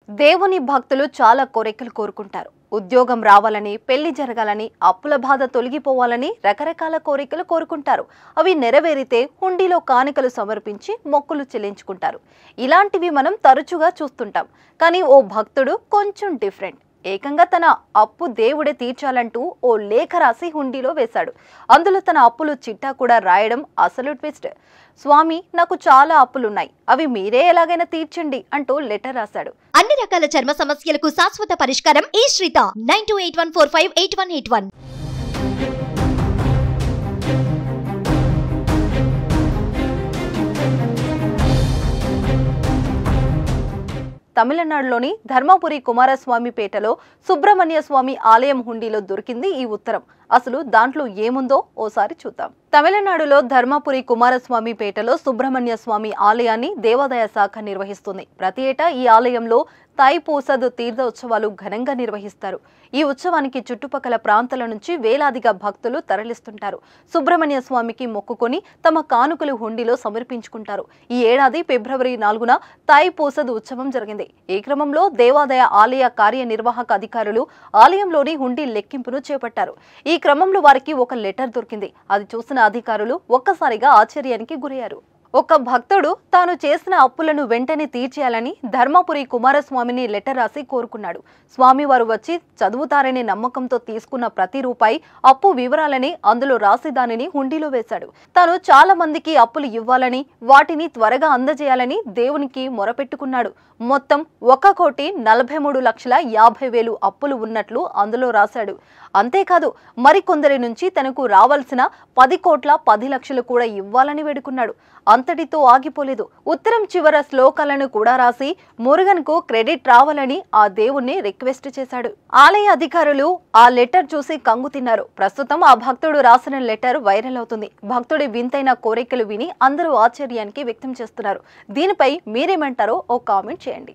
దేవుని భక్తులు చాలా కోరికలు కోరుకుంటారు. ఉద్యోగం రావాలని, పెళ్లి జరగాలని, అప్పుల బాధ తొలగిపోవాలని రకరకాల కోరికలు కోరుకుంటారు. అవి నెరవేరితే హుండీలో కానుకలు సమర్పించి మొక్కులు చెల్లించుకుంటారు. ఇలాంటివి మనం తరచుగా చూస్తుంటాం. కానీ ఓ భక్తుడు కొంచెం డిఫరెంట్. ఏకంగా తన అప్పు దేవుడే తీర్చాలంటూ ఓ లేఖ రాసి హుండీలో వేశాడు. అందులో తన అప్పులు చిట్టా కూడా రాయడం అసలు ట్విస్ట్. స్వామి, నాకు చాలా అప్పులున్నాయి, అవి మీరే ఎలాగైనా తీర్చండి అంటూ లెటర్ రాశాడు. అన్ని రకాల చర్మ సమస్యలకు శాశ్వత పరిష్కారం ఈ శ్రీత 9281458181. తమిళనాడులోని ధర్మపురి కుమారస్వామి పేటలో సుబ్రహ్మణ్య స్వామి ఆలయం హుండీలో దొరికింది ఈ ఉత్తరం. అసలు దాంట్లో ఏముందో ఓసారి చూద్దాం. తమిళనాడులో ధర్మపురి కుమారస్వామి పేటలో సుబ్రహ్మణ్య స్వామి ఆలయాన్ని దేవాదాయ శాఖ నిర్వహిస్తుంది. ప్రతి ఏటా ఈ ఆలయంలో తాయిపూసద్ తీర్థ ఉత్సవాలు ఘనంగా నిర్వహిస్తారు. ఈ ఉత్సవానికి చుట్టుపక్కల ప్రాంతాల నుంచి వేలాదిగా భక్తులు తరలిస్తుంటారు. సుబ్రహ్మణ్య స్వామికి మొక్కుకొని తమ కానుకలు హుండీలో సమర్పించుకుంటారు. ఈ ఏడాది ఫిబ్రవరి 4న తాయిపూసద్ ఉత్సవం జరిగింది. ఈ క్రమంలో దేవాదాయ ఆలయ కార్యనిర్వాహక అధికారులు ఆలయంలోని హుండీ లెక్కింపును చేపట్టారు. ఈ క్రమంలో వారికి ఒక లెటర్ దొరికింది. అది చూసిన అధికారులు ఒక్కసారిగా ఆశ్చర్యానికి గురయ్యారు. ఒక భక్తుడు తాను చేసిన అప్పులను వెంటనే తీర్చేయాలని ధర్మపురి కుమారస్వామిని లెటర్ రాసి కోరుకున్నాడు. స్వామివారు వచ్చి చదువుతారనే నమ్మకంతో తీసుకున్న ప్రతి రూపాయి అప్పు వివరాలని అందులో రాసి దానిని హుండీలో వేశాడు. తాను చాలా మందికి అప్పులు ఇవ్వాలని, వాటిని త్వరగా అందజేయాలని దేవునికి మొరపెట్టుకున్నాడు. మొత్తం 1,43,50,000 అప్పులు ఉన్నట్లు అందులో రాశాడు. అంతేకాదు మరికొందరి నుంచి తనకు రావాల్సిన 10,10,00,000 కూడా ఇవ్వాలని వేడుకున్నాడు. అంతటితో ఆగిపోలేదు. ఉత్తరం చివర శ్లోకాలను కూడా రాసి మురుగన్కు క్రెడిట్ రావాలని ఆ దేవుణ్ణి రిక్వెస్ట్ చేశాడు. ఆలయ అధికారులు ఆ లెటర్ చూసి కంగు తిన్నారు. ప్రస్తుతం ఆ భక్తుడు రాసిన లెటర్ వైరల్ అవుతుంది. భక్తుడి వింతైన కోరికలు విని అందరూ ఆశ్చర్యానికి వ్యక్తం చేస్తున్నారు. దీనిపై మీరేమంటారో ఓ కామెంట్ చేయండి.